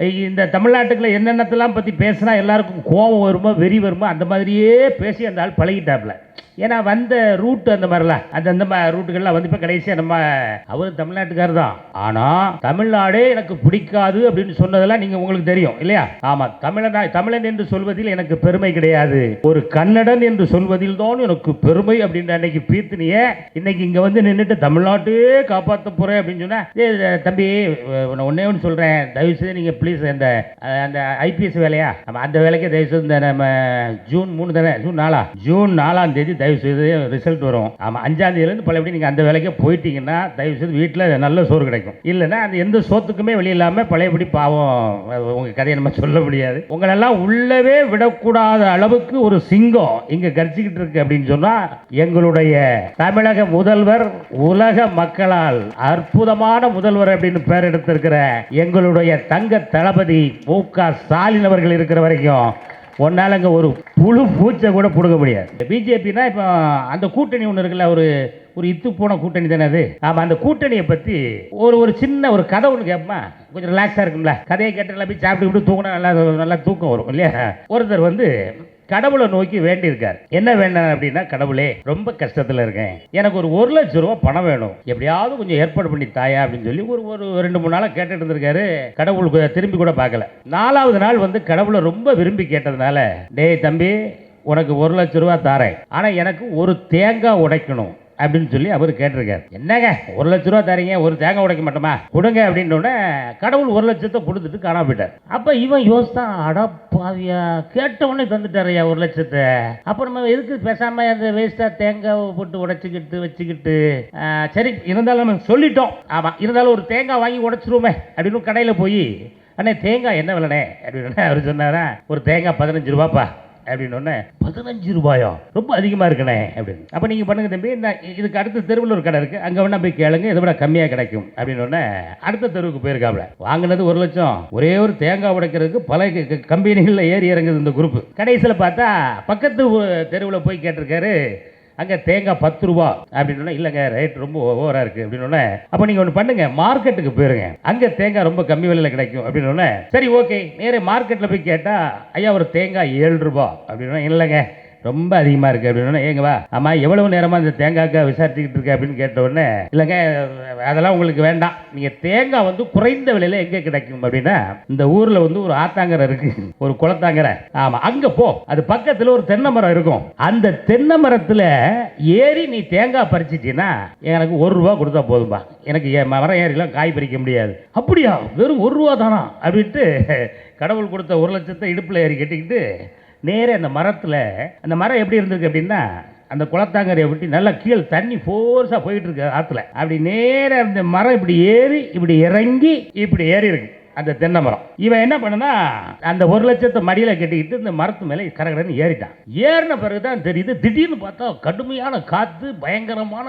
இந்த தமிழ்நாட்டுக்குள்ள என்னென்னத்தெல்லாம் பற்றி பேசினா எல்லாருக்கும் கோபம் வருமோ வெறி வருமோ அந்த மாதிரியே பேசி அந்த ஆள் பழகிட்டாப்ல. ஏன்னா வந்த ரூட் அந்த மாதிரிலாம் அந்த ரூட்டுகள்லாம் வந்து இப்போ கடைசியாக நம்ம அவர் தமிழ்நாட்டுக்காரர் தான். ஆனால் தமிழ்நாடே எனக்கு பிடிக்காது அப்படின்னு சொன்னதெல்லாம் நீங்கள் உங்களுக்கு தெரியும் இல்லையா? ஆமாம், தமிழன் என்று சொல்வதில் எனக்கு பெருமை கிடையாது, ஒரு கன்னடன் என்று சொல்வதில் தான் எனக்கு பெருமை அப்படின்னு அன்னைக்கு பீர்த்தனியே இன்னைக்கு இங்கே வந்து நின்றுட்டு தமிழ்நாட்டையே காப்பாற்ற போகிறேன் அப்படின்னு சொன்னால், தம்பி ஒன்னே ஒன்று சொல்கிறேன், தயவுசெய்து நீங்கள் ப்ளீஸ் அந்த ஐபிஎஸ் வேலையா அந்த வேலைக்கே தயவுசெய்து இந்த நம்ம ஜூன் 3 தானே, ஜூன் 4ஆம் தேதி தயவுசெய்து ரிசல்ட் வரும். ஆமாம், 5ஆம் தேதியிலேருந்து பழையபடி நீங்கள் அந்த வேலைக்கே போயிட்டீங்கன்னா தயவுசெய்து வீட்டில் நல்ல சோறு கிடைக்கும். இல்லைன்னா அந்த எந்த சோத்துக்குமே வெளியே இல்லாமல் பழையபடி பாவம் உங்கள் கதையை நம்ம சொல்ல முடியாது. உங்களெல்லாம் உள்ளவே விடக்கூடாத அளவுக்கு ஒரு சிங்கம் இங்கே கரிச்சிக்கிட்டு இருக்கு அப்படின்னு சொன்னால், எங்களுடைய தமிழக முதல்வர் உலக மக்களால் அற்புதமான முதல்வர் அப்படின்னு பேர் எடுத்திருக்கிற எங்களுடைய தங்க தளபதி மு.க. ஸ்டாலின் அவர்கள் இருக்கிற வரைக்கும் ஒன்னால அங்கே ஒரு புழு பூச்சை கூட பிடுங்க முடியாது. பிஜேபினா இப்போ அந்த கூட்டணி ஒன்று இருக்குல்ல, ஒரு இத்து போன கூட்டணி தானே அது. ஆமாம், அந்த கூட்டணியை பற்றி ஒரு சின்ன ஒரு கதை ஒன்று கேட்போமா, கொஞ்சம் ரிலாக்ஸாக இருக்கும்ல. கதையை கேட்டு போய் சாப்பிட்டு தூங்கினா நல்லா தூக்கம் வரும் இல்லையா? ஒருத்தர் வந்து கடவுளை நோக்கி வேண்டியிருக்கார். என்ன வேண்டாம் அப்படின்னா, கடவுளே ரொம்ப கஷ்டத்தில் இருக்கேன், எனக்கு ஒரு 1 லட்சம் ரூபா பணம் வேணும், எப்படியாவது கொஞ்சம் ஏற்பாடு பண்ணி தாயா அப்படின்னு சொல்லி ஒரு 2-3 நாளாக கேட்டுட்டு இருந்திருக்காரு. கடவுளுக்கு திரும்பி கூட பார்க்கல. 4ஆவது நாள் வந்து கடவுளை ரொம்ப விரும்பி கேட்டதுனால, டேய் தம்பி உனக்கு 1 லட்சம் ரூபா தாரேன், ஆனால் எனக்கு ஒரு தேங்காய் உடைக்கணும் அப்படின்னு சொல்லி அவர் கேட்டிருக்காரு. என்னங்க 1 லட்ச ரூபா தரீங்க, ஒரு தேங்காய் உடைக்க மாட்டோமா, கொடுங்க அப்படின்னோடனே கடவுள் 1 லட்சத்தை கொடுத்துட்டு காணாம போயிட்டார். அப்ப இவன் யோசித்தான், அடப்பாவியா கேட்டவொடனே தந்துட்டாரையா 1 லட்சத்தை, அப்புறம் நம்ம எதுக்கு பேசாம அந்த வேஸ்டா தேங்காய் போட்டு உடைச்சிக்கிட்டு வச்சுக்கிட்டு, சரி இருந்தாலும் நம்ம சொல்லிட்டோம், ஆமா இருந்தாலும் ஒரு தேங்காய் வாங்கி உடைச்சிருவோமே அப்படின்னு கடையில் போய், அண்ணே தேங்காய் என்ன விலைனே அப்படின்னு அவர் சொன்னாரா, ஒரு தேங்காய் 15 ரூபாப்பா அப்படின்னு. 15 ரூபாயா, ரொம்ப அதிகமாக இருக்குண்ணே அப்படின்னு. அப்போ நீங்கள் பண்ணுங்க தம்பி, இந்த இதுக்கு அடுத்த தெருவில் ஒரு கடை இருக்குது, அங்கே வேணா போய் கேளுங்க, இதை விட கம்மியாக கிடைக்கும் அப்படின்னு. அடுத்த தெருவுக்கு போயிருக்காப்ல. வாங்கினது 1 லட்சம், ஒரே ஒரு தேங்காய் உடைக்கிறதுக்கு பல கம்பெனிகளில் ஏறி இறங்குது இந்த குரூப். கடைசியில் பார்த்தா பக்கத்து தெருவில் போய் கேட்டிருக்காரு, அங்கே தேங்காய் 10 ரூபா அப்படின்னு. இல்லைங்க ரேட் ரொம்ப ஓவராக இருக்குது அப்படின்னு. அப்போ நீங்கள் ஒன்று பண்ணுங்க, மார்க்கெட்டுக்கு போயிருங்க, அங்கே தேங்காய் ரொம்ப கம்மி விலையில் கிடைக்கும் அப்படின்னு. சரி ஓகே, நேரே மார்க்கெட்டில் போய் கேட்டால், ஐயா ஒரு தேங்காய் 7 ரூபா அப்படின்னு. இல்லைங்க ரொம்ப அதிகமாக இருக்குது அப்படின்னு. ஏங்க வா, ஆமாம் எவ்வளவு நேரமாக இந்த தேங்காய்க்காக விசாரிச்சுக்கிட்டு இருக்க அப்படின்னு கேட்ட உடனே, இல்லைங்க அதெல்லாம் உங்களுக்கு வேண்டாம், நீங்கள் தேங்காய் வந்து குறைந்த விலையில் எங்கே கிடைக்கும் அப்படின்னா, இந்த ஊரில் வந்து ஒரு ஆத்தாங்கரை இருக்குது, ஒரு குளத்தாங்கரை, ஆமாம் அங்கே போ, அது பக்கத்தில் ஒரு தென்னை மரம் இருக்கும், அந்த தென்னை மரத்தில் ஏறி நீ தேங்காய் பறிச்சிட்டீங்கன்னா எனக்கு 1 ரூபா கொடுத்தா போதும்பா, எனக்கு மரம் ஏறிலாம் காய் பறிக்க முடியாது. அப்படியா, வெறும் 1 ரூபா தானா அப்படின்ட்டு கடவுள் கொடுத்த 1 லட்சத்தை இடுப்பில் ஏறி கட்டிக்கிட்டு நேரே அந்த மரத்தில், அந்த மரம் எப்படி இருந்திருக்கு அப்படின்னா, அந்த குளத்தாங்கரையை விட்டு நல்லா கீழே தண்ணி ஃபோர்ஸாக போயிட்டு இருக்கு ஆற்றுல, அப்படி நேராக அந்த மரம் இப்படி ஏறி இப்படி இறங்கி இப்படி ஏறி இருக்கு அந்த தென்னை மரம். இவன் என்ன பண்ணனா, அந்த 1 லட்சத்தை மடியில் கட்டிக்கிட்டு இந்த மரத்து மேலே கரகரன்னு ஏறிட்டான். ஏறின பிறகுதான் தெரியுது, திடீர்னு பார்த்தா கடுமையான காற்று, பயங்கரமான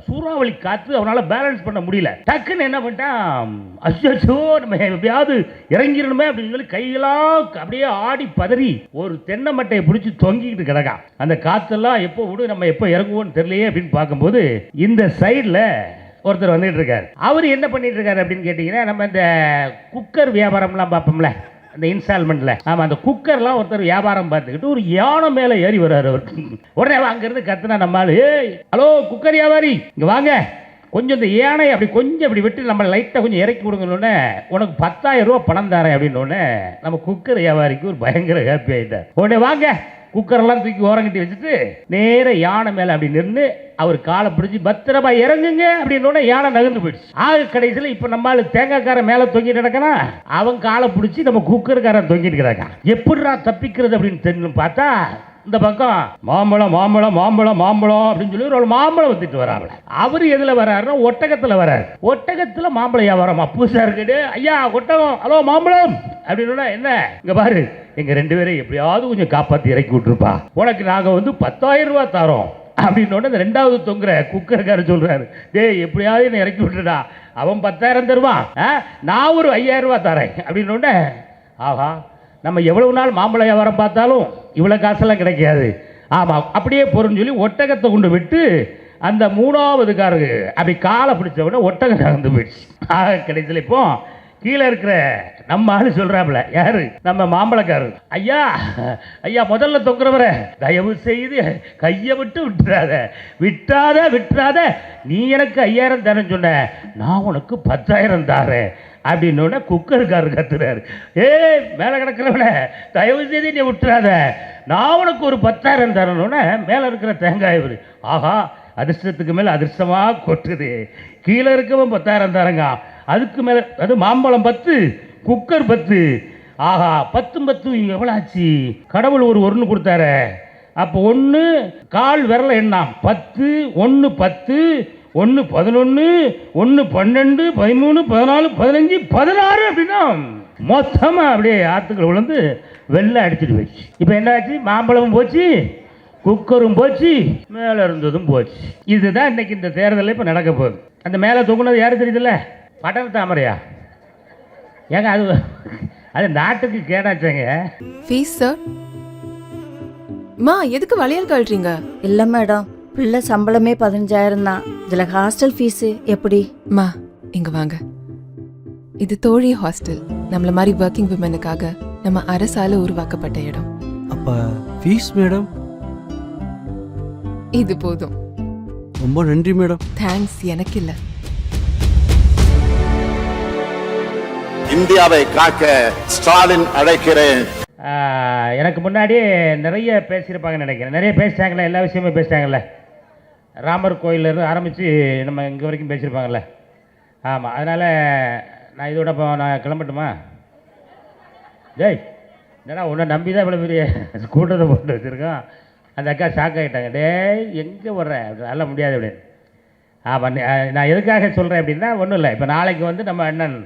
சூறாவளி காற்று, அவனால் பேலன்ஸ் பண்ண முடியல. டக்குன்னு என்ன பண்ணிட்டான், அச்சோ நம்ம எப்படியாவது இறங்கிடணுமே அப்படின்னு சொல்லி கையெல்லாம் அப்படியே ஆடி பதறி ஒரு தென்னை மட்டையை பிடிச்சி தொங்கிக்கிட்டு கிடக்கான். அந்த காற்றெல்லாம் எப்போ விடு, நம்ம எப்போ இறங்குவோன்னு தெரியலையே அப்படின்னு பார்க்கும்போது, இந்த சைடில் ஒருத்தர் வந்துட்டு இருக்காரு. அவர் என்ன பண்ணிட்டு இருக்காரு அப்படின்னு கேட்டீங்கன்னா, நம்ம இந்த குக்கர் வியாபாரம்லாம் பார்ப்போம்ல, அந்த இன்ஸ்டால்மெண்ட்ல, ஆமா அந்த குக்கர்லாம் ஒருத்தர் வியாபாரம் பார்த்துக்கிட்டு ஒரு யானை மேல ஏறி வர்றாரு அவர். உடனே அங்கிருந்து கத்துனா நம்மளால, ஏய் ஹலோ குக்கர் வியாபாரி இங்க வாங்க, கொஞ்சம் இந்த யானை அப்படி கொஞ்சம் அப்படி விட்டு நம்ம லைட்டாக கொஞ்சம் இறக்கி கொடுங்கன்னு, உனக்கு 10,000 ரூபா பணம் தரேன் அப்படின்னு. நம்ம குக்கர் வியாபாரிக்கு ஒரு பயங்கர ஹாப்பி ஆகிட்டார். உடனே வாங்க, குக்கரெல்லாம் தூக்கி ஓரங்கட்டி வச்சுட்டு நேர யானை மேலே அப்படி நின்று அவர் காலை பிடிச்சி பத்திரமா இறங்குங்க அப்படின்னு யானை நகர்ந்து போயிடுச்சு. ஆக கடைசியில் இப்போ நம்மளால தேங்காய்க்காரன் மேலே தொங்கிட்டு கிடக்கனா, அவன் காலை பிடிச்சி நம்ம குக்கருக்காரன் தொங்கிட்டு கிடக்கான். எப்படிடா தப்பிக்கிறது அப்படின்னு தெரியும் பார்த்தா, இந்த பக்கம் மாம்பழம் மாம்பழம் மாம்பழம் மாம்பழம் அப்படின்னு சொல்லி ஒரு மாம்பழம் வந்துட்டு வராங்க. அவர் எதுல வர்றாருன்னா ஒட்டகத்துல வர்றாரு. ஒட்டகத்துல மாம்பழம் வியாபாரம் புதுசா இருக்குது. ஐயா ஒட்டகம், ஹலோ மாம்பழம் அப்படின்னு. என்ன இங்க பாரு, எங்க 2 பேரும் எப்படியாவது கொஞ்சம் காப்பாத்தி இறக்கி விட்டுருப்பா, உனக்கு நாங்க வந்து 10,000 ரூபாய் தரோம் அப்படின்னு. இந்த 2வது தொங்குற குக்கர்காரர் சொல்றாரு, டேய் எப்படியாவது என்ன இறக்கி விட்டுடா, அவன் 10,000 தருவான், நான் ஒரு 5,000 ரூபாய் தரேன் அப்படின்னு. ஆஹா, நம்ம எவ்வளவு நாள் மாம்பழ வியாபாரம் பார்த்தாலும் இவ்வளோ காசெல்லாம் கிடைக்காது. ஆமாம் அப்படியே பொருள்னு சொல்லி ஒட்டகத்தை கொண்டு விட்டு அந்த 3வது காருக்கு அப்படி காலை பிடிச்ச உடனே ஒட்டகம் நகர்ந்து போயிடுச்சு. ஆக கடைசியில் இப்போ கீழே இருக்கிற நம்ம ஆளு சொல்றாப்புல, யாரு, நம்ம மாம்பழக்காரர், ஐயா ஐயா முதல்ல தொங்குறவரை தயவு செய்து கையை விட்டு விட்டுறாத, நீ எனக்கு 5000 தரேன்னு சொன்ன, நான் உனக்கு 10,000 தாரேன் அப்படின்னு குக்கருக்காரர் கத்துறாரு. மேலே கிடக்கிறவன தயவு செய்து நீ விட்டுறாத, நான் உனக்கு ஒரு 10,000 தரணும்னா மேலே இருக்கிற தேங்காய் ஆஹா அதிர்ஷ்டத்துக்கு மேலே அதிர்ஷ்டமாக கொட்டுது, கீழே இருக்கவன் 10,000 தரங்க, அதுக்கு மேலே அது மாம்பழம் 10 குக்கர் 10, ஆஹா 10 எவ்வளோ ஆச்சு, கடவுள் ஒரு 1 கொடுத்தாரு, அப்போ 1 கால் விரல எண்ணாம் 10 1 10 1 11 1 12 13 14 15 16 அப்படின்னா மொத்தமாக அப்படியே ஆற்றுக்கள் விழுந்து வெள்ளை அடிச்சுட்டு போச்சு. இப்போ என்ன ஆச்சு, மாம்பழமும் போச்சு, குக்கரும் போச்சு, மேலே இருந்ததும் போச்சு. இதுதான் இன்னைக்கு இந்த தேர்தலில் இப்போ நடக்க போகுது. அந்த மேலே தொங்குனது யாரு தெரியுதுல்ல, பட்டண தாமரையா, ஏங்க அது நாட்டுக்கு கேடாச்சாங்க. Fees sir. மா எதுக்கு வளையல் கழறீங்க? இல்லை மேடம், பிள்ளை சம்பளமே 15,000 தான், இதில் ஹாஸ்டல் ஃபீஸு எப்படி? மா இங்க வாங்க, இது தோழி ஹாஸ்டல், நம்மள மாதிரி ஒர்க்கிங் விமனுக்காக நம்ம அரசால உருவாக்கப்பட்ட இடம். அப்ப ஃபீஸ் மேடம்? இது போதும். ரொம்ப நன்றி மேடம். தேங்க்ஸ் எனக்கு இல்ல. இந்தியாவை காக்க ஸ்டாலின் அழைக்கிறேன். எனக்கு முன்னாடியே நிறைய பேசியிருப்பாங்கன்னு நினைக்கிறேன். நிறைய பேசிட்டாங்களே, எல்லா விஷயமும் பேசிட்டாங்கல்ல. ராமர் கோயிலேருந்து ஆரம்பித்து நம்ம இங்கே வரைக்கும் பேசியிருப்பாங்கல்ல. ஆமாம், அதனால் நான் இதோட இப்போ நான் கிளம்பட்டுமா? டேய் என்னடா உன்னை நம்பி தான் இவ்வளோ பெரிய கூட்டத்தை போட்டு வச்சுருக்கோம். அந்த அக்கா ஷாக் ஆகிட்டாங்க. டேய் எங்கே வர்றேன், நல்ல முடியாது அப்படின்னு. ஆமாம், நான் எதுக்காக சொல்கிறேன் அப்படின்னா ஒன்றும் இல்லை, இப்போ நாளைக்கு வந்து நம்ம அண்ணன்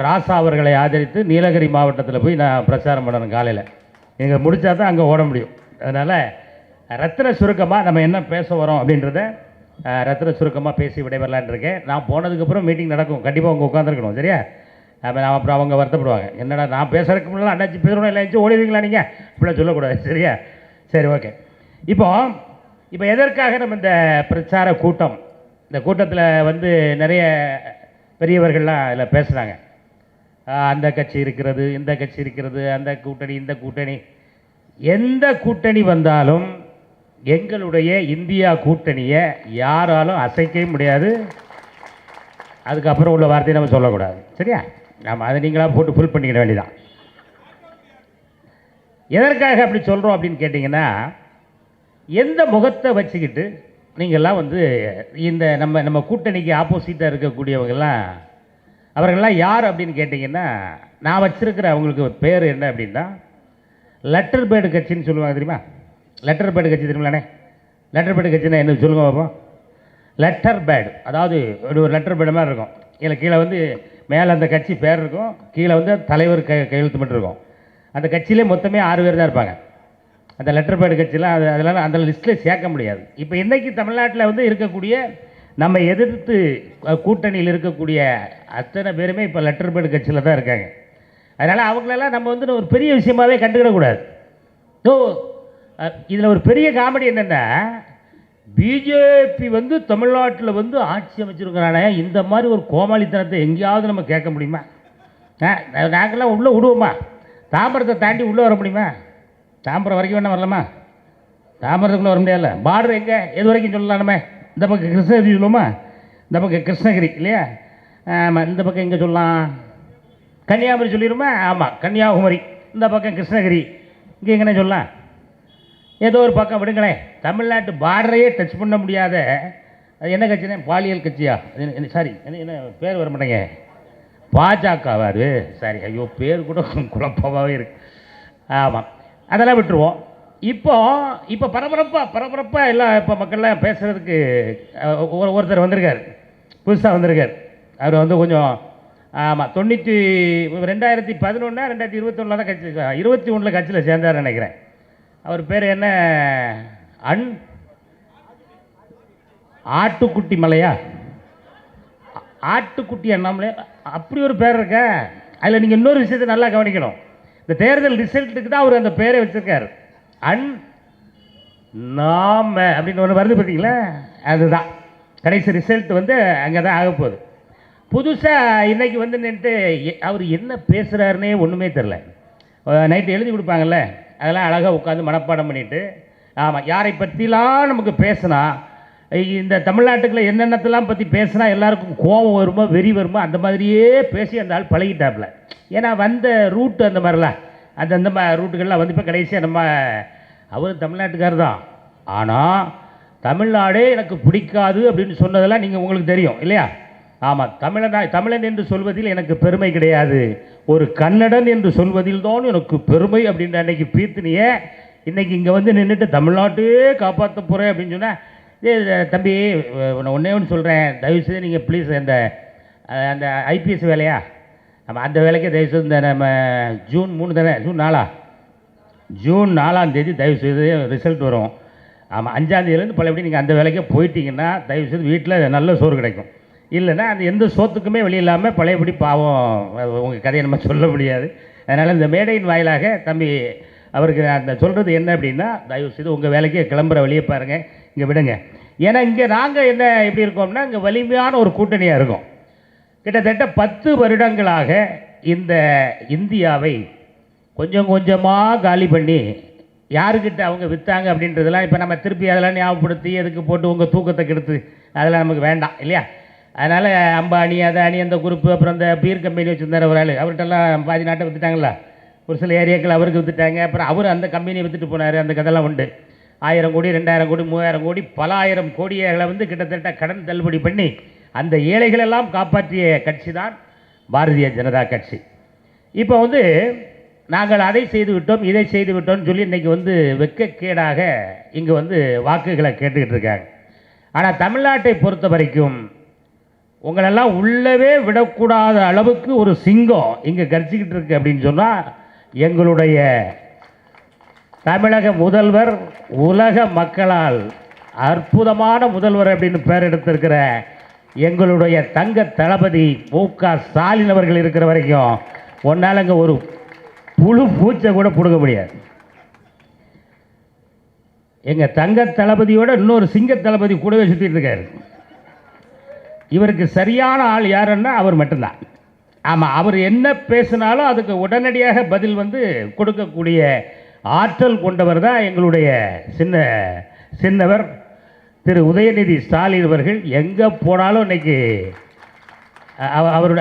ராசா அவர்களை ஆதரித்து நீலகிரி மாவட்டத்தில் போய் நான் பிரச்சாரம் பண்ணணும் காலையில். இங்கே முடித்தா தான் அங்கே ஓட முடியும். அதனால் ரத்தின சுருக்கமாக நம்ம என்ன பேச வரோம் அப்படின்றத ரத்தின சுருக்கமாக பேசி விடைபெறலான் இருக்கேன். நான் போனதுக்கப்புறம் மீட்டிங் நடக்கும், கண்டிப்பாக அவங்க உட்காந்துருக்கணும், சரியா? நான் அப்புறம் அவங்க வருத்தப்படுவாங்க, என்னடா நான் பேசுறதுக்கு முன்னாடி அண்ணாச்சி பேசணும், எல்லாம் ஓடிவீங்களா நீங்கள், இப்படிலாம் சொல்லக்கூடாது, சரியா? சரி, ஓகே. இப்போ எதற்காக நம்ம இந்த பிரச்சார கூட்டம், இந்த கூட்டத்தில் வந்து நிறைய பெரியவர்கள்லாம் இதில் பேசுகிறாங்க. அந்த கட்சி இருக்கிறது, இந்த கட்சி இருக்கிறது, அந்த கூட்டணி, இந்த கூட்டணி, எந்த கூட்டணி வந்தாலும் எங்களுடைய இந்தியா கூட்டணியை யாராலும் அசைக்கவே முடியாது. அதுக்கப்புறம் உள்ள வார்த்தையை நம்ம சொல்லக்கூடாது, சரியா? நாம் அதை நீங்களாக போட்டு ஃபுல் பண்ணிக்கிட வேண்டியதான். எதற்காக அப்படி சொல்கிறோம் அப்படின்னு கேட்டிங்கன்னா, எந்த முகத்தை வச்சுக்கிட்டு நீங்கள்லாம் வந்து இந்த நம்ம கூட்டணிக்கு ஆப்போசிட்டாக இருக்கக்கூடியவங்கெல்லாம், அவர்கள்லாம் யார் அப்படின்னு கேட்டிங்கன்னா, நான் வச்சுருக்கிற அவங்களுக்கு பேர் என்ன அப்படின்னா லெட்டர் பேர்டு கட்சின்னு சொல்லுவாங்க, தெரியுமா? லெட்டர் பேர்டு கட்சி தெரியுமாண்ணே? லெட்டர் பேர்டு கட்சின்னா என்ன சொல்லுங்க பார்ப்போம். லெட்டர் பேர்டு அதாவது ஒரு லெட்டர் பேர்டு மாதிரி இருக்கும். இதில் கீழே வந்து மேலே அந்த கட்சி பேர் இருக்கும், கீழே வந்து தலைவர் கையெழுத்து மட்டும் இருக்கும். அந்த கட்சியிலே மொத்தமே 6 பேர் தான் இருப்பாங்க. அந்த லெட்டர் பேர்டு கட்சிலாம் அதெல்லாம் அந்த லிஸ்ட்டில் சேர்க்க முடியாது. இப்போ இன்றைக்கி தமிழ்நாட்டில் வந்து இருக்கக்கூடிய நம்ம எதிர்த்து கூட்டணியில் இருக்கக்கூடிய அத்தனை பேருமே இப்போ லெட்டர் பேர்டு கட்சியில் தான் இருக்காங்க. அதனால் அவங்களெல்லாம் நம்ம வந்து ஒரு பெரிய விஷயமாகவே கண்டுக்கிடக்கூடாது. இதில் ஒரு பெரிய காமெடி என்னென்னா, பிஜேபி வந்து தமிழ்நாட்டில் வந்து ஆட்சி அமைச்சிருக்கிறானே, இந்த மாதிரி ஒரு கோமாளித்தனத்தை எங்கேயாவது நம்ம கேட்க முடியுமா? நாங்கள்லாம் உள்ளே விடுவோமா? தாம்பரத்தை தாண்டி உள்ளே வர முடியுமா? தாம்பரம் வரைக்கும் வேணால் வரலாமா? தாம்பரத்துக்குள்ளே வர முடியாதுல்ல. பார்டர் எங்கே எது வரைக்கும் சொல்லலாம்? நம்ம இந்த பக்கம் கிருஷ்ணகிரி சொல்லுவோமா? இந்த பக்கம் கிருஷ்ணகிரி இல்லையா? ஆமாம், இந்த பக்கம் எங்கே சொல்லலாம்? கன்னியாகுமரி சொல்லிடுமா? ஆமாம், கன்னியாகுமரி. இந்த பக்கம் கிருஷ்ணகிரி, இங்கே எங்கன்னே சொல்லலாம்? ஏதோ ஒரு பக்கம் விடுங்களேன். தமிழ்நாட்டு பார்டரையே டச் பண்ண முடியாத அது என்ன கட்சினே? பாலியல் கட்சியா? சாரி, என்ன பேர் வர மாட்டேங்க, பாஜகவா அது? சாரி, ஐயோ பேர் கூட குழப்பமாகவே இருக்கு. ஆமாம், அதெல்லாம் விட்டுருவோம். இப்போ பரபரப்பாக எல்லாம் இப்போ மக்கள்லாம் பேசுகிறதுக்கு ஒருத்தர் வந்திருக்கார், புதுசாக வந்திருக்கார். அவர் வந்து கொஞ்சம் ஆமாம் 2011 2021 தான் கட்சி, 21 கட்சியில் சேர்ந்தார் நினைக்கிறேன். அவர் பேர் என்ன? ஆட்டுக்குட்டி மலையா? ஆட்டுக்குட்டி அண்ணாமலை, அப்படி ஒரு பேர் இருக்க. அதில் நீங்கள் இன்னொரு விஷயத்தை நல்லா கவனிக்கணும். இந்த தேர்தல் ரிசல்ட்டுக்கு தான் அவர் அந்த பேரை வச்சுருக்கார். நாம அப்படின்னு ஒன்று வருது பார்த்தீங்களா? அதுதான் கடைசி ரிசல்ட் வந்து அங்கே தான் ஆக போகுது. புதுசாக இன்னைக்கு வந்து நின்றுட்டு அவர் என்ன பேசுகிறாருன்னே ஒன்றுமே தெரில. நைட்டு எழுதி கொடுப்பாங்கல்ல, அதெல்லாம் அழகாக உட்காந்து மனப்பாடம் பண்ணிவிட்டு, ஆமாம் யாரை பற்றிலாம் நமக்கு பேசினா, இந்த தமிழ்நாட்டுக்குள்ள என்னென்னத்தெல்லாம் பற்றி பேசினா எல்லாருக்கும் கோபம் வருமோ வெறி வருமோ அந்த மாதிரியே பேசி அந்த ஆள் பழகிட்டாப்புல. ஏன்னா வந்த ரூட்டு அந்த மாதிரிலாம் அந்த ரூட்டுகள்லாம் வந்து இப்போ கடைசியாக நம்ம அவர் தமிழ்நாட்டுக்காரர் தான். ஆனால் தமிழ்நாடே எனக்கு பிடிக்காது அப்படின்னு சொன்னதெல்லாம் நீங்கள் உங்களுக்கு தெரியும் இல்லையா? ஆமாம், தமிழன் என்று சொல்வதில் எனக்கு பெருமை கிடையாது, ஒரு கன்னடன் என்று சொல்வதில் தான் எனக்கு பெருமை அப்படின்ற அன்னைக்கு பீர்த்தனியே இன்றைக்கி இங்கே வந்து நின்றுட்டு தமிழ்நாட்டையே காப்பாற்ற போகிறேன் அப்படின்னு சொன்னால், தம்பி ஒன்றே ஒன்று சொல்கிறேன், தயவுசெய்து நீங்கள் ப்ளீஸ் அந்த ஐபிஎஸ் வேலையா நம்ம அந்த வேலைக்கே தயவுசெய்து இந்த நம்ம ஜூன் 3 தானே, ஜூன் 4ஆம் தேதி தயவுசெய்து ரிசல்ட் வரும். ஆமாம், 5ஆம் தேதியிலேருந்து பழையபடி நீங்கள் அந்த வேலைக்கே போயிட்டீங்கன்னா தயவுசெய்து வீட்டில் நல்ல சோறு கிடைக்கும். இல்லைன்னா அந்த எந்த சோத்துக்குமே வழி இல்லாமல் பழையபடி பாவம் உங்கள் கதையை நம்ம சொல்ல முடியாது. அதனால் இந்த மேடையின் வாயிலாக தம்பி அவருக்கு அந்த சொல்கிறது என்ன அப்படின்னா, தயவுசெய்து உங்கள் வேலைக்கே கிளம்புற வழியை பாருங்கள், இங்கே விடுங்க. ஏன்னா இங்கே நாங்கள் என்ன எப்படி இருக்கோம்னா, இங்கே வலிமையான ஒரு கூட்டணியாக இருக்கும். கிட்டத்தட்ட 10 வருடங்களாக இந்த இந்தியாவை கொஞ்சம் கொஞ்சமாக காலி பண்ணி யாருக்கிட்ட அவங்க விற்றாங்க அப்படின்றதெல்லாம் இப்போ நம்ம திருப்பி அதெல்லாம் ஞாபகப்படுத்தி எதுக்கு போட்டு உங்கள் தூக்கத்தை கெடுத்து அதெல்லாம் நமக்கு வேண்டாம் இல்லையா? அதனால் அம்பானி அதானி அந்த குரூப்பு, அப்புறம் அந்த பீர் கம்பெனி வச்சுருந்தார் ஒரு ஆள், அவர்கிட்டலாம் பாதி நாட்டை விற்றுட்டாங்களா, ஒரு சில ஏரியாக்கள் அவருக்கு விற்றுட்டாங்க. அப்புறம் அவர் அந்த கம்பெனியை விற்றுட்டு போனார். அந்த கதைலாம் உண்டு. 1000 கோடி 2000 கோடி 3000 கோடி பல ஆயிரம் கோடிகளை வந்து கிட்டத்தட்ட கடன் தள்ளுபடி பண்ணி அந்த ஏழைகளெல்லாம் காப்பாற்றிய கட்சி தான் பாரதிய ஜனதா கட்சி. இப்போ வந்து நாங்கள் அதை செய்து விட்டோம் இதை செய்து விட்டோம்னு சொல்லி இன்றைக்கி வந்து வெட்கக்கேடாக இங்கே வந்து வாக்குகளை கேட்டுக்கிட்டு இருக்காங்க. ஆனால் தமிழ்நாட்டை பொறுத்த வரைக்கும் உங்களெல்லாம் உள்ளவே விடக்கூடாத அளவுக்கு ஒரு சிங்கம் இங்கே கர்ச்சிக்கிட்டு இருக்கு அப்படின்னு சொன்னால், எங்களுடைய தமிழக முதல்வர் உலக மக்களால் அற்புதமான முதல்வர் அப்படின்னு பேர் எடுத்திருக்கிற எங்களுடைய தங்க தளபதி மு.க. ஸ்டாலின் அவர்கள் இருக்கிற வரைக்கும் ஒன்றால் அங்கே ஒரு புழு பூச்சை கூட பிடுங்க முடியாது. எங்கள் தங்க தளபதியோட இன்னொரு சிங்க தளபதி கூடவே சுற்றிட்டு இருக்காரு. இவருக்கு சரியான ஆள் யாருன்னா அவர் மட்டும்தான். ஆமாம், அவர் என்ன பேசினாலும் அதுக்கு உடனடியாக பதில் வந்து கொடுக்கக்கூடிய ஆற்றல் கொண்டவர் தான் எங்களுடைய சின்னவர் திரு உதயநிதி ஸ்டாலின் அவர்கள். எங்கே போனாலும் இன்னைக்கு அவர்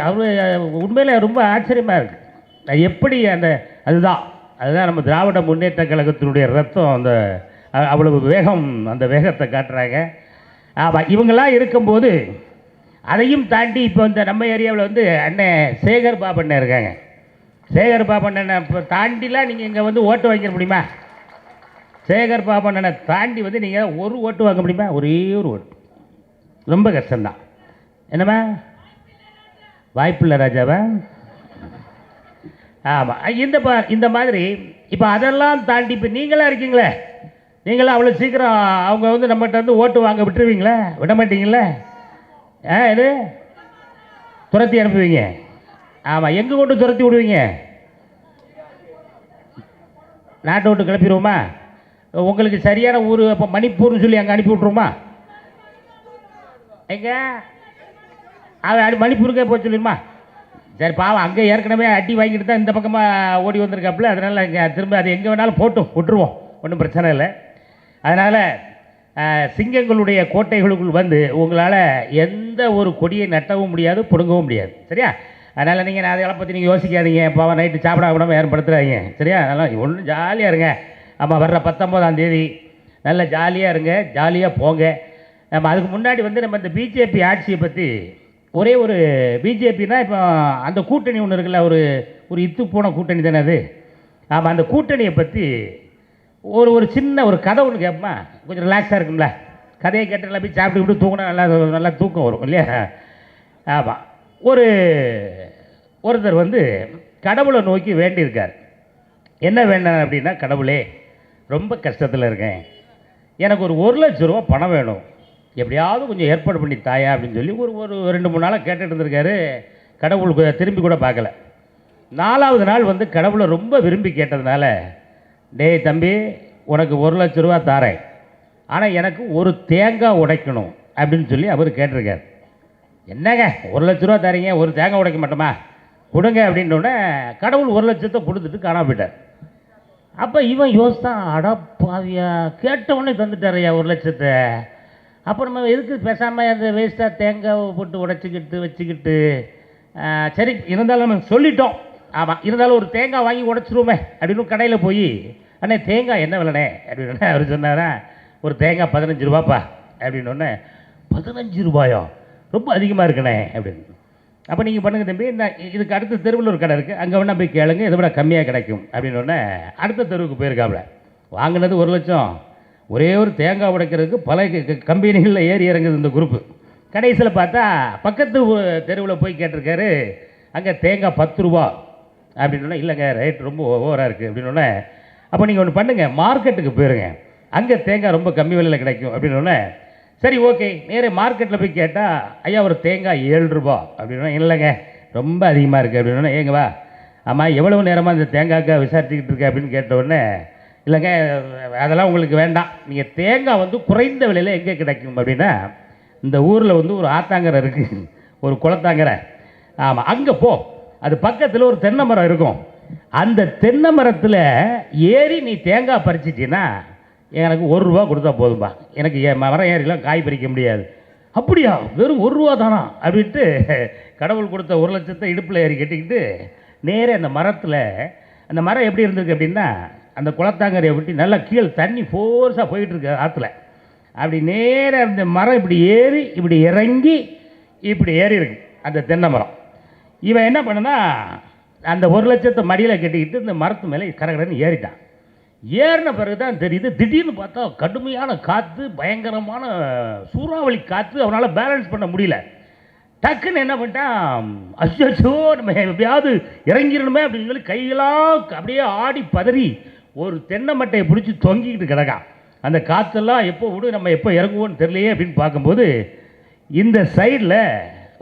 உண்மையில் ரொம்ப ஆச்சரியமாக இருக்குது. எப்படி அதுதான் நம்ம திராவிட முன்னேற்ற கழகத்தினுடைய ரத்தம், அந்த அவ்வளவு வேகம், அந்த வேகத்தை காட்டுறாங்க. ஆமாம், இவங்கெல்லாம் இருக்கும்போது அதையும் தாண்டி இப்போ இந்த நம்ம ஏரியாவில் வந்து அண்ணன் சேகர் பாபண்ணன் இருக்காங்க. சேகர் பாபண்ணனை இப்போ தாண்டிலாம் நீங்கள் இங்கே வந்து ஓட்டு வாங்கிட முடியுமா? சேகர் பாபண்ணனை தாண்டி வந்து நீங்கள் ஒரு ஓட்டு வாங்க முடியுமா? ஒரே ஒரு ஓட்டு, ரொம்ப கஷ்டம்தான். என்னம்மா வாய்ப்பில்லை ராஜாவா? ஆமாம், இந்த மாதிரி இப்போ அதெல்லாம் தாண்டி இப்போ நீங்களாக இருக்கீங்களே, நீங்களாம் அவ்வளோ சீக்கிரம் அவங்க வந்து நம்மகிட்ட வந்து ஓட்டு வாங்க விட்டுருவீங்களே? விட மாட்டீங்களே? இது துரத்தி அனுப்புவீங்க. ஆமாம், எங்கே கொண்டு துரத்தி விடுவீங்க? நாட்டை விட்டு கிளப்பிடுவோமா? உங்களுக்கு சரியான ஊர் இப்போ மணிப்பூர்னு சொல்லி அங்கே அனுப்பி விட்ருவோமா? எங்கே மணிப்பூருக்கே போய் சொல்லிடுமா? சரி, பாவம் அங்கே ஏற்கனவே அடி வாங்கிட்டு தான் இந்த பக்கமாக ஓடி வந்திருக்காப்புல. அதனால் இங்கே திரும்ப அது எங்கே வேணாலும் போட்டும் விட்டுருவோம், ஒன்றும் பிரச்சனை இல்லை. அதனால் சிங்கங்களுடைய கோட்டைகளுக்குள் வந்து உங்களால் எந்த ஒரு கொடியை நட்டவும் முடியாது, பிடுங்கவும் முடியாது. சரியா? அதனால் நீங்கள் அதெல்லாம் பற்றி நீங்கள் யோசிக்காதீங்க. பாவம் நைட்டு சாப்பிட விடாமல் யாரும் படுத்துறாதீங்க. சரியா? அதனால் ஒன்றும் ஜாலியாக இருங்க. ஆமாம், வர்ற 19ஆம் தேதி நல்ல ஜாலியாக இருங்க, ஜாலியாக போங்க. நம்ம அதுக்கு முன்னாடி வந்து நம்ம இந்த பிஜேபி ஆட்சியை பற்றி ஒரே ஒரு பிஜேபினா இப்போ அந்த கூட்டணி ஒன்று இருக்குல்ல, ஒரு இத்து போன கூட்டணி தானே அது. ஆமாம், அந்த கூட்டணியை பற்றி ஒரு சின்ன ஒரு கதை ஒன்று கேட்போமா? கொஞ்சம் ரிலாக்ஸாக இருக்கும்ல, கதையை கேட்டுலாம் போய் சாப்பிட்டு விட்டு தூங்கினா நல்லா தூக்கம் வரும் இல்லையா? ஆமாம், ஒருத்தர் வந்து கடவுளை நோக்கி வேண்டியிருக்கார். என்ன வேண்டாம் அப்படின்னா, கடவுளே ரொம்ப கஷ்டத்தில் இருக்கேன், எனக்கு ஒரு 1 லட்ச ரூபா பணம் வேணும், எப்படியாவது கொஞ்சம் ஏற்பாடு பண்ணி தாயா அப்படின்னு சொல்லி ஒரு 2-3 நாளாக கேட்டுட்டு இருந்திருக்காரு. கடவுளுக்கு திரும்பி கூட பார்க்கல. 4ஆவது நாள் வந்து கடவுளை ரொம்ப விரும்பி கேட்டதுனால, டேய் தம்பி, உனக்கு 1 லட்ச ரூபா தாரேன், ஆனால் எனக்கு ஒரு தேங்காய் உடைக்கணும் அப்படின்னு சொல்லி அவர் கேட்டிருக்கார். என்னங்க 1,00,000 ரூபா தரீங்க, ஒரு தேங்காய் உடைக்க மாட்டோமா, கொடுங்க அப்படின்னோடனே கடவுள் 1,00,000 கொடுத்துட்டு காணாம போயிட்டார். அப்போ இவன் யோசித்தான், அடப்பாவியா கேட்டவுடனே தந்துட்டாரையா 1,00,000. அப்போ நம்ம எதுக்கு பேசாமல் அந்த வேஸ்ட்டாக தேங்காவை போட்டு உடைச்சிக்கிட்டு வச்சுக்கிட்டு, சரி இருந்தாலும் நம்ம சொல்லிட்டோம், ஆமாம் இருந்தாலும் ஒரு தேங்காய் வாங்கி உடைச்சிருவோமே அப்படின்னு கடையில் போய், அண்ணே தேங்காய் என்ன விலைண்ணே அப்படின்னு அவர் சொன்னாரா, ஒரு தேங்காய் 15 ரூபாப்பா அப்படின்னோடனே, 15 ரூபாயோ ரொம்ப அதிகமாக இருக்குண்ணே அப்படின்னு. அப்போ நீங்கள் பண்ணுங்கள் தம்பி, நான் இதுக்கு அடுத்த தெருவில் ஒரு கடை இருக்குது, அங்கே வேணா போய் கேளுங்க, இதை விட கம்மியாக கிடைக்கும் அப்படின்னோடனே அடுத்த தெருவுக்கு போயிருக்காப்புல. வாங்கினது 1,00,000, ஒரே ஒரு தேங்காய் உடைக்கிறதுக்கு பல கம்பெனிகளில் ஏறி இறங்குது இந்த குரூப்பு. கடைசியில் பார்த்தா பக்கத்து தெருவில் போய் கேட்டிருக்காரு, அங்கே தேங்காய் 10 ரூபா அப்படின்னோடனே, இல்லைங்க ரேட் ரொம்ப ஓவராக இருக்குது அப்படின்னோடனே, அப்போ நீங்கள் ஒன்று பண்ணுங்கள், மார்க்கெட்டுக்கு போயிருங்க, அங்கே தேங்காய் ரொம்ப கம்மி விலையில் கிடைக்கும் அப்படின்னோடனே, சரி ஓகே நேரே மார்க்கெட்டில் போய் கேட்டால், ஐயா ஒரு தேங்காய் 7 ரூபா அப்படின்னா, இல்லைங்க ரொம்ப அதிகமாக இருக்குது அப்படின்னா, ஏங்க வா ஆமாம் எவ்வளவு நேரமாக இந்த தேங்காய்க்காக விசாரிச்சுக்கிட்டு இருக்க அப்படின்னு கேட்டவுடனே, இல்லைங்க அதெல்லாம் உங்களுக்கு வேண்டாம், நீங்கள் தேங்காய் வந்து குறைந்த விலையில் எங்கே கிடைக்கும் அப்படின்னா, இந்த ஊரில் வந்து ஒரு ஆத்தாங்கரை இருக்குது, ஒரு குளத்தாங்கரை, ஆமாம் அங்கே போ, அது பக்கத்தில் ஒரு தென்னை மரம் இருக்கும், அந்த தென்னை மரத்தில் ஏறி நீ தேங்காய் பறிச்சிட்டின்னா எனக்கு 1 ரூபா கொடுத்தா போதும்பா, எனக்கு மரம் ஏறிலாம் காய் பறிக்க முடியாது. அப்படியா வெறும் 1 ரூபா தானா அப்படின்ட்டு கடவுள் கொடுத்த 1,00,000 இடுப்பில் ஏறி கட்டிக்கிட்டு நேரே அந்த மரத்தில், அந்த மரம் எப்படி இருந்திருக்கு அப்படின்னா, அந்த குளத்தாங்கரையை விட்டு நல்லா கீழே தண்ணி ஃபோர்ஸாக போயிட்டு இருக்கு ஆற்றுல, அப்படி நேராக அந்த மரம் இப்படி ஏறி இப்படி இறங்கி இப்படி ஏறி இருக்கு அந்த தென்னை மரம். இவன் என்ன பண்ணனா, அந்த 1,00,000 மடியில் கட்டிக்கிட்டு இந்த மரத்து மேலே கரகரன்னு ஏறிட்டான். ஏறின பிறகு தான் தெரியுது, திடீர்னு பார்த்தா கடுமையான காற்று, பயங்கரமான சூறாவளி காற்று, அவனால் பேலன்ஸ் பண்ண முடியல. டக்குன்னு என்ன பண்ணிட்டான், அச்சோ நம்ம எப்படியாவது இறங்கிடணுமே அப்படின்னு சொல்லி கையெல்லாம் அப்படியே ஆடி பதறி ஒரு தென்னை மட்டையை பிடிச்சி தொங்கிக்கிட்டு கிடக்கான். அந்த காற்றெல்லாம் எப்போ விடு, நம்ம எப்போ இறங்குவோன்னு தெரியலையே அப்படின்னு பார்க்கும்போது இந்த சைடில்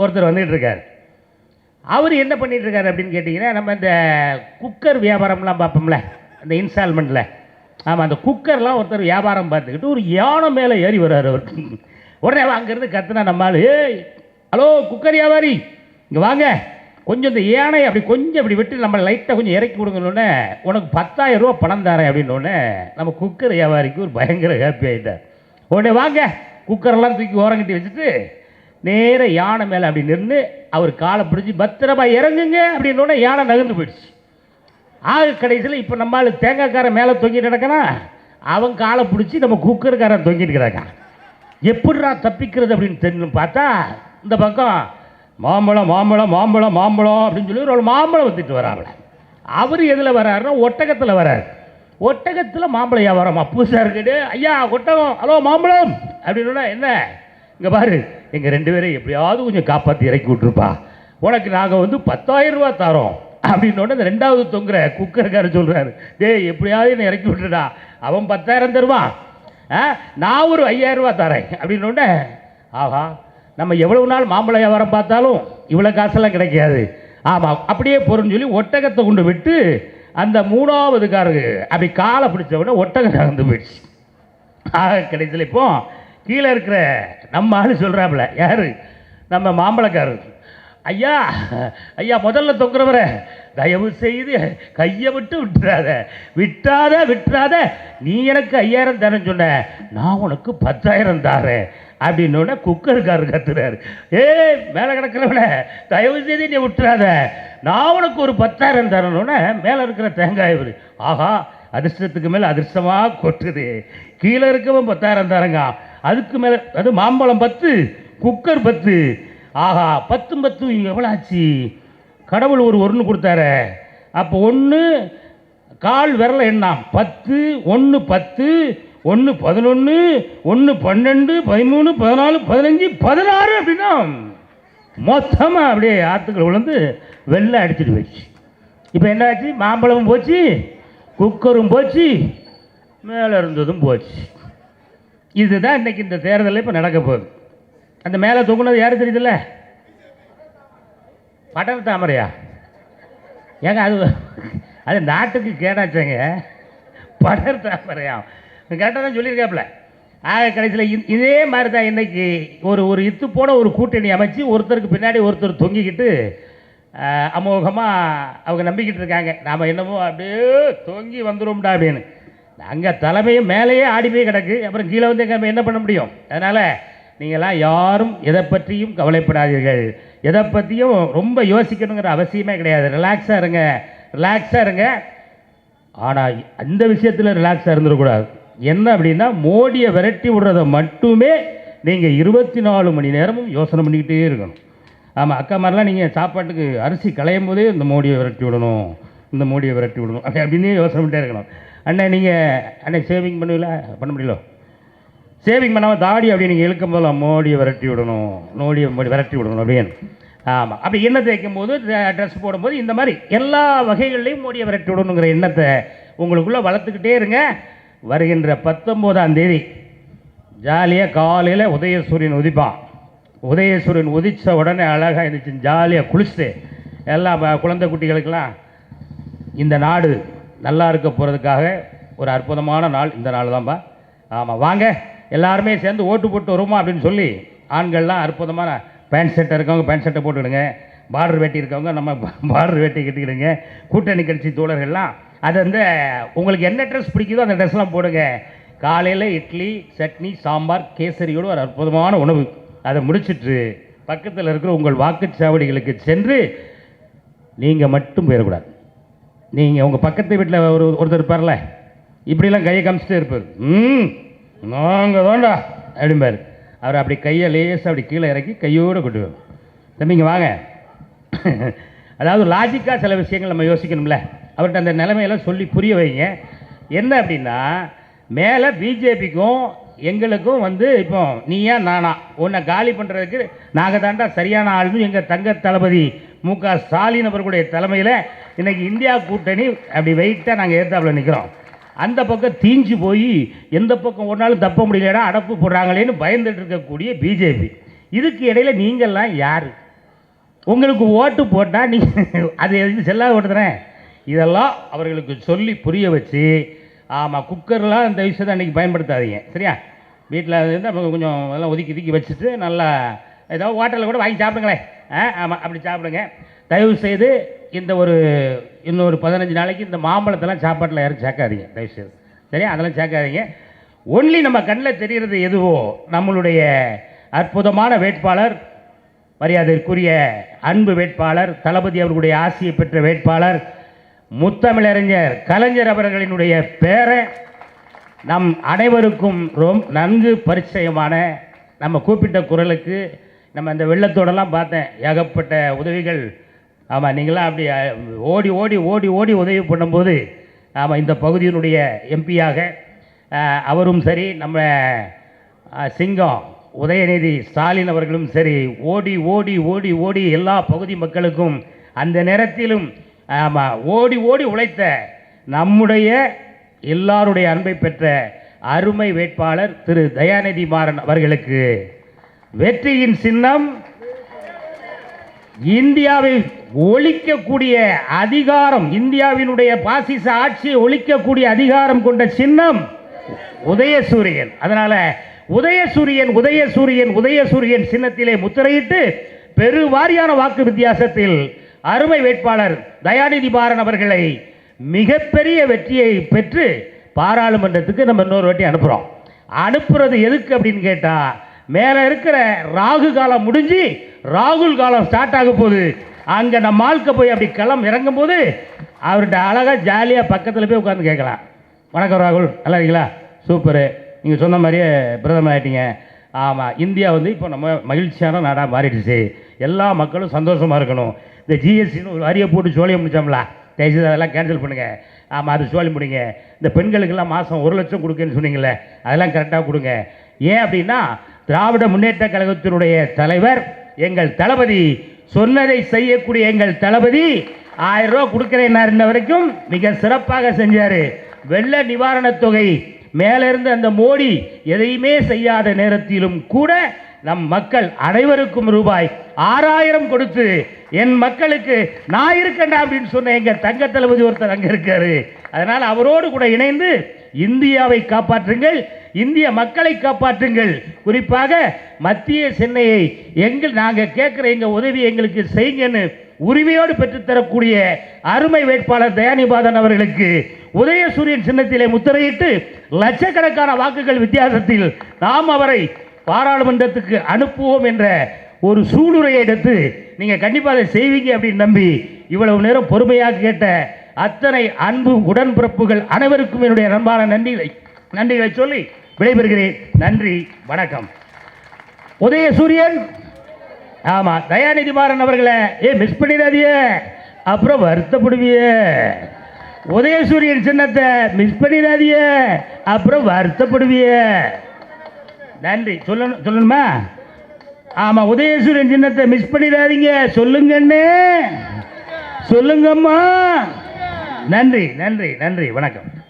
ஒருத்தர் வந்துகிட்டு இருக்கார். அவர் என்ன பண்ணிகிட்டு இருக்காரு அப்படின்னு கேட்டிங்கன்னா, நம்ம இந்த குக்கர் வியாபாரம்லாம் பார்ப்போம்ல அந்த இன்ஸ்டால்மெண்ட்டில், ஆமாம் அந்த குக்கர்லாம் ஒருத்தர் வியாபாரம் பார்த்துக்கிட்டு ஒரு யானை மேலே ஏறி வர்றாரு அவர். உடனே அங்கேருந்து கத்துனா நம்மளால், ஏய் ஹலோ குக்கர் வியாபாரி இங்கே வாங்க, கொஞ்சம் இந்த யானை அப்படி கொஞ்சம் அப்படி விட்டு நம்ம லைட்டாக கொஞ்சம் இறக்கி கொடுங்கன்னொன்னே, உனக்கு 10,000 ரூபா பணம் தரேன் அப்படின்னோடனே நம்ம குக்கர் வியாபாரிக்கு ஒரு பயங்கர ஹாப்பி ஆகிட்டார். உடனே வாங்க குக்கரெல்லாம் தூக்கி ஓரங்கட்டி வச்சுட்டு நேர யானை மேலே அப்படி நின்று அவர் காலை பிடிச்சி பத்திரமா இறங்குங்க அப்படின்னோடனே யானை நகர்ந்து போயிடுச்சு. கடைசியில் இப்போ நம்மளால் தேங்காய்க்காரன் மேலே தொங்கிட்டு கிடக்கனா, அவன் காலை பிடிச்சி நம்ம குக்கருக்காரன் தொங்கிட்டு கிடக்கான். எப்படிடா தப்பிக்கிறது அப்படின்னு தெரிஞ்சு பார்த்தா, இந்த பக்கம் மாம்பழம் மாம்பழம் மாம்பழம் மாம்பழம் அப்படின்னு சொல்லி ஒரு மாம்பழம் வித்துட்டு வராங்கள. அவர் எதில் வர்றாருன்னா ஒட்டகத்தில் வர்றாரு. ஒட்டகத்தில் மாம்பழம் வியாபாரம் புதுசாக இருக்குது. ஐயா ஒட்டகம், ஹலோ மாம்பழம் அப்படின்னா, என்ன இங்கே பாரு எங்கள் 2 பேரை எப்படியாவது கொஞ்சம் காப்பாற்றி இறக்கி விட்ருப்பா, உனக்கு நாங்கள் வந்து 10,000 ரூபா தரோம் அப்படின்னோட இந்த 2வது தொங்குற குக்கருக்காரர் சொல்கிறாரு, டேய் எப்படியாவது என்ன இறக்கி விட்டுடா, அவன் 10,000 தருவான், நான் ஒரு 5,000 ரூபா தரேன் அப்படின்னோட, ஆஹா நம்ம எவ்வளவு நாள் மாம்பழ வியாபாரம் பார்த்தாலும் இவ்வளோ காசெல்லாம் கிடைக்காது, ஆமாம் அப்படியே பொருள்னு சொல்லி ஒட்டகத்தை கொண்டு விட்டு அந்த 3வது காருக்கு அப்படி காலை பிடிச்ச உடனே ஒட்டகம் நகர்ந்து போயிடுச்சு. கடைசியில் இப்போ கீழே இருக்கிற நம்ம ஆள் சொல்கிறாப்புல, யார் நம்ம மாம்பழக்காரர், ஐயா ஐயா முதல்ல தொங்குறவரை தயவு செய்து கையை விட்டு விட்டுறாத, நீ எனக்கு 5,000 தரேன்னு சொன்ன, நான் உனக்கு 10,000 தரேன் அப்படின்னோட குக்கருக்காரர் கத்துறாரு, மேலே கிடக்கிறவன தயவு செய்து நீ விட்டுறாத, நான் உனக்கு ஒரு 10,000 தரணுன்னு மேலே இருக்கிற தேங்காய் இவர், ஆஹா அதிர்ஷ்டத்துக்கு மேலே அதிர்ஷ்டமாக கொட்டுது, கீழே இருக்கவன் 10,000 தரங்க, அதுக்கு மேலே அது மாம்பழம் 10 குக்கர் 10, ஆஹா 10 எவ்வளோ ஆச்சு, கடவுள் ஒரு 1 கொடுத்தாரு, அப்போ 1 கால் விரல எண்ணாம் 10 1 10 1 11 1 12 13 14 15 16 அப்படின்னா மொத்தமாக அப்படியே ஆற்றுக்கள் விழுந்து வெள்ளை அடிச்சுட்டு போயிடுச்சு. இப்போ என்னாச்சு, மாம்பழமும் போச்சு, குக்கரும் போச்சு, மேலே இருந்ததும் போச்சு. இதுதான் இன்னைக்கு இந்த தேர்தலில் இப்போ நடக்க போகுது. அந்த மேலே தொங்குனது யாரும் தெரியுதுல்ல, படர் தாமரையா ஏங்க, அது நாட்டுக்கு கேடாச்சேங்க, படர் தாமரையா கரெக்டாக தான் சொல்லியிருக்காப்புல. ஆக கடைசியில் இதே மாதிரி தான் இன்னைக்கு ஒரு இத்து போன ஒரு கூட்டணி அமைச்சு ஒருத்தருக்கு பின்னாடி ஒருத்தர் தொங்கிக்கிட்டு அமோகமாக அவங்க நம்பிக்கிட்டு இருக்காங்க. நாம் என்னமோ அப்படியே தொங்கி வந்துடும்டா அப்படின்னு. அங்கே தலைமையும் மேலேயே ஆடி போய் கிடக்கு. அப்புறம் கீழே வந்து நம்ம என்ன பண்ண முடியும்? அதனால் நீங்களாம் யாரும் எதை பற்றியும் கவலைப்படாதீர்கள். எதை பற்றியும் ரொம்ப யோசிக்கணுங்கிற அவசியமே கிடையாது. ரிலாக்ஸாக இருங்க, ரிலாக்ஸாக இருங்க. ஆனால் அந்த விஷயத்தில் ரிலாக்ஸாக இருந்துடக்கூடாது. என்ன அப்படின்னா, மோடியை விரட்டி விடுறதை மட்டுமே நீங்கள் 24 மணி நேரமும் யோசனை பண்ணிக்கிட்டே இருக்கணும். ஆமாம், அக்கா மாதிரிலாம் நீங்கள் சாப்பாட்டுக்கு அரிசி களையும் போதே இந்த மோடியை விரட்டி விடணும், இந்த மோடியை விரட்டி விடணும் அப்படின்னே யோசனை பண்ணிட்டே இருக்கணும். அண்ணன் நீங்கள் அண்ணன் சேவிங் பண்ணுவீங்களா? பண்ண முடியல. சேவிங் பண்ணாமல் தாடி அப்படி நீங்கள் இழுக்கும் போதெல்லாம் மோடியை விரட்டி விடணும், மோடி விரட்டி விடணும் அப்படின்னு. ஆமாம், அப்படி எண்ணத்தை வைக்கும் போது, ட்ரெஸ் போடும்போது இந்த மாதிரி எல்லா வகைகள்லையும் மோடியை விரட்டி விடணுங்கிற எண்ணத்தை உங்களுக்குள்ளே வளர்த்துக்கிட்டே இருங்க. வருகின்ற 19ஆம் தேதி ஜாலியாக காலையில் உதயசூரியன் உதிப்பான். உதயசூரியன் உதித்த உடனே அழகாக இருந்துச்சு, ஜாலியாக குளிச்சுட்டு எல்லா குழந்தை குட்டிகளுக்கெல்லாம் இந்த நாடு நல்லா இருக்க போகிறதுக்காக ஒரு அற்புதமான நாள் இந்த நாள் தான்ப்பா. ஆமாம், வாங்க எல்லாருமே சேர்ந்து ஓட்டு போட்டு வருமா அப்படின்னு சொல்லி ஆண்கள்லாம் அற்புதமான பேண்ட் ஷர்ட்டை இருக்கவங்க பேண்ட் ஷர்ட்டை போட்டுக்கிடுங்க, பார்டர் வேட்டி இருக்கவங்க நம்ம பார்டர் வேட்டி கட்டிக்கிடுங்க. கூட்டணி கட்சி தோழர்கள்லாம் அது வந்து உங்களுக்கு என்ன ட்ரெஸ் பிடிக்குதோ அந்த ட்ரெஸ்லாம் போடுங்க. காலையில் இட்லி சட்னி சாம்பார் கேசரியோடு ஒரு அற்புதமான உணவு, அதை முடிச்சுட்டு பக்கத்தில் இருக்கிற உங்கள் வாக்குச்சாவடிகளுக்கு சென்று நீங்கள் மட்டும் போயிடக்கூடாது. நீங்கள் உங்கள் பக்கத்து வீட்டில் ஒருத்தர் இருப்பார்ல, இப்படிலாம் கையை காமிச்சிட்டே இருப்பார். நாங்கள் தான்டா அப்படிம்பார். அவர் அப்படி கையை லேசாக அப்படி கீழே இறக்கி கையோடு கொட்டுவார். தம்பிங்க வாங்க. அதாவது லாஜிக்காக சில விஷயங்கள் நம்ம யோசிக்கணும்ல. அவர்கிட்ட அந்த நிலைமையெல்லாம் சொல்லி புரிய வைங்க. என்ன அப்படின்னா, மேலே பிஜேபிக்கும் எங்களுக்கும் வந்து இப்போ நீயா நானா உன்னை காலி பண்ணுறதுக்கு நாங்கள் தாண்டா சரியான ஆளுன்னு எங்கள் தங்க தளபதி மு.க. ஸ்டாலின் அவர்களுடைய தலைமையில் இன்றைக்கி இந்தியா கூட்டணி அப்படி வெயிட்டாக நாங்கள் ஏற்றாப்புல நிற்கிறோம். அந்த பக்கம் தீஞ்சு போய் எந்த பக்கம் ஒரு நாளும் தப்ப முடியலடா அடப்பு போடுறாங்களேன்னு பயந்துட்டு இருக்கக்கூடிய பிஜேபி. இதுக்கு இடையில் நீங்கள்லாம் யார்? உங்களுக்கு ஓட்டு போட்டால் நீங்கள் அது எதுக்கு செல்லாத ஓட்டுறேன்? இதெல்லாம் அவர்களுக்கு சொல்லி புரிய வச்சு, ஆமாம், குக்கர்லாம் இந்த விஷயத்தை அன்றைக்கி பயன்படுத்தாதீங்க, சரியா? வீட்டில் இருந்து நம்ம கொஞ்சம் அதெல்லாம் ஒதுக்கி வச்சுட்டு நல்லா ஏதோ ஹோட்டலில் கூட வாங்கி சாப்பிடுங்களேன். ஆமாம், அப்படி சாப்பிடுங்க. தயவு செய்து இந்த இன்னொரு 15 நாளைக்கு இந்த மாம்பழத்தெல்லாம் சாப்பாட்டில் யாரும் சேர்க்காதீங்க, தயவுசெய்து, சரியா? அதெல்லாம் சேர்க்காதீங்க. ஒன்லி நம்ம கண்ணில் தெரிகிறது எதுவோ நம்மளுடைய அற்புதமான வேட்பாளர், மரியாதைக்குரிய அன்பு வேட்பாளர், தளபதி அவர்களுடைய ஆசியை பெற்ற வேட்பாளர், முத்தமிழறிஞர் கலைஞர் அவர்களினுடைய பேரை நம் அனைவருக்கும் ரொம்ப நன்கு பரிச்சயமான, நம்ம கூப்பிட்ட குரலுக்கு நம்ம இந்த வெள்ளத்தோடலாம் பார்த்தேன் ஏகப்பட்ட உதவிகள். ஆமாம், நீங்களாம் அப்படி ஓடி ஓடி ஓடி ஓடி உதவி பண்ணும்போது, ஆமாம், இந்த பகுதியினுடைய எம்பியாக அவரும் சரி, நம்ம சிங்கம் உதயநிதி ஸ்டாலின் அவர்களும் சரி, ஓடி ஓடி ஓடி ஓடி எல்லா பகுதி மக்களுக்கும் அந்த நேரத்திலும் ஆமாம் ஓடி ஓடி உழைத்த நம்முடைய எல்லாருடைய அன்பை பெற்ற அருமை வேட்பாளர் திரு தயாநிதி மாறன் அவர்களுக்கு வெற்றியின் சின்னம், இந்தியாவை ஒழிக்கக்கூடிய அதிகாரம், இந்தியாவினுடைய பாசிச ஆட்சியை ஒழிக்கக்கூடிய அதிகாரம் கொண்ட சின்னம் உதயசூரியன். அதனால உதயசூரியன் உதயசூரியன் உதயசூரியன் சின்னத்திலே முத்திரையிட்டு பெருவாரியான வாக்கு வித்தியாசத்தில் அருமை வேட்பாளர் தயாநிதி மாறன் அவர்களை மிகப்பெரிய வெற்றியை பெற்று பாராளுமன்றத்துக்கு நம்ம இன்னொரு வாட்டி அனுப்புறது எதுக்கு அப்படின்னு கேட்டா, மேலே இருக்கிற ராகு காலம் முடிஞ்சு ராகுல் காலம் ஸ்டார்ட் ஆக போகுது. அங்கே நம்ம ஆளுக்க போய் அப்படி களம் இறங்கும் போது அவர்கிட்ட அழகாக ஜாலியாக பக்கத்தில் போய் உட்காந்து கேட்கலாம். வணக்கம் ராகுல், நல்லா இருக்கீங்களா? சூப்பரு, நீங்கள் சொன்ன மாதிரியே பிரதமர் ஆகிட்டீங்க. ஆமாம், இந்தியா வந்து இப்போ நம்ம மகிழ்ச்சியான நாடாக மாறிடுச்சு, எல்லா மக்களும் சந்தோஷமாக இருக்கணும். இந்த ஜிஎஸ்டின்னு ஒரு வரியை போட்டு சோழியை முடிச்சோம்ல, தயவுசெய்து அதெல்லாம் கேன்சல் பண்ணுங்கள். ஆமாம், அது சோழி முடிங்க. இந்த பெண்களுக்கெல்லாம் மாதம் 1 லட்சம் கொடுக்குன்னு சொன்னீங்களே, அதெல்லாம் கரெக்டாக கொடுங்க. ஏன் அப்படின்னா, திராவிட முன்னேற்ற கழகத்தினுடைய தலைவர் எங்கள் தளபதி சொன்னதை செய்யக்கூடிய எங்கள் தளபதி 1000 ரூபா கொடுக்குறேன் இன்ன வரைக்கும் மிக சிறப்பாக செஞ்சார். வெள்ள நிவாரணத் தொகை மேலிருந்து அந்த மோடி எதையுமே செய்யாத நேரத்திலும் கூட நம் மக்கள் அனைவருக்கும் ரூபாய் 6000 கொடுத்து என் மக்களுக்கு நான் இருக்கேன்டா அப்படின்னு சொன்ன எங்கள் தங்க தளபதி ஒருத்தர் அங்கே இருக்காரு. அதனால் அவரோடு கூட இணைந்து இந்தியாவை காப்பாற்றுங்கள், இந்திய மக்களை காப்பாற்றுங்கள். குறிப்பாக மத்திய சென்னையை நாங்கள் கேட்குற எங்கள் உதவி எங்களுக்கு செய்யுங்கன்னு உரிமையோடு பெற்றுத்தரக்கூடிய அருமை வேட்பாளர் தயாநிபாதன் அவர்களுக்கு உதயசூரியன் சின்னத்திலே முத்திரையிட்டு லட்சக்கணக்கான வாக்குகள் வித்தியாசத்தில் நாம் அவரை பாராளுமன்றத்துக்கு அனுப்புவோம் என்ற ஒரு சூளுரையை எடுத்து நீங்கள் கண்டிப்பாக அதை செய்வீங்க அப்படின்னு நம்பி இவ்வளவு நேரம் பொறுமையாக கேட்ட அத்தனை அன்பு உடன்பிறப்புகள் அனைவருக்கும் என்னுடைய அன்பான நன்றிகளை சொல்லி விடைபெறுகிறேன். நன்றி, வணக்கம். உதயசூரியன், ஆமாம், தயாநிதி மாறன் அவர்களை மிஸ் பண்ணிடாதிய, அப்புறம் வருத்தப்படுவிய. உதயசூரியன் சின்னத்தை மிஸ் பண்ணிடாதிய, அப்புறம் வருத்தப்படுவிய. நன்றி. சொல்லணுமா? ஆமாம், உதயசூரியன் சின்னத்தை மிஸ் பண்ணிடாதீங்க. சொல்லுங்கண்ணே, சொல்லுங்கம்மா. நன்றி, நன்றி, நன்றி, வணக்கம்.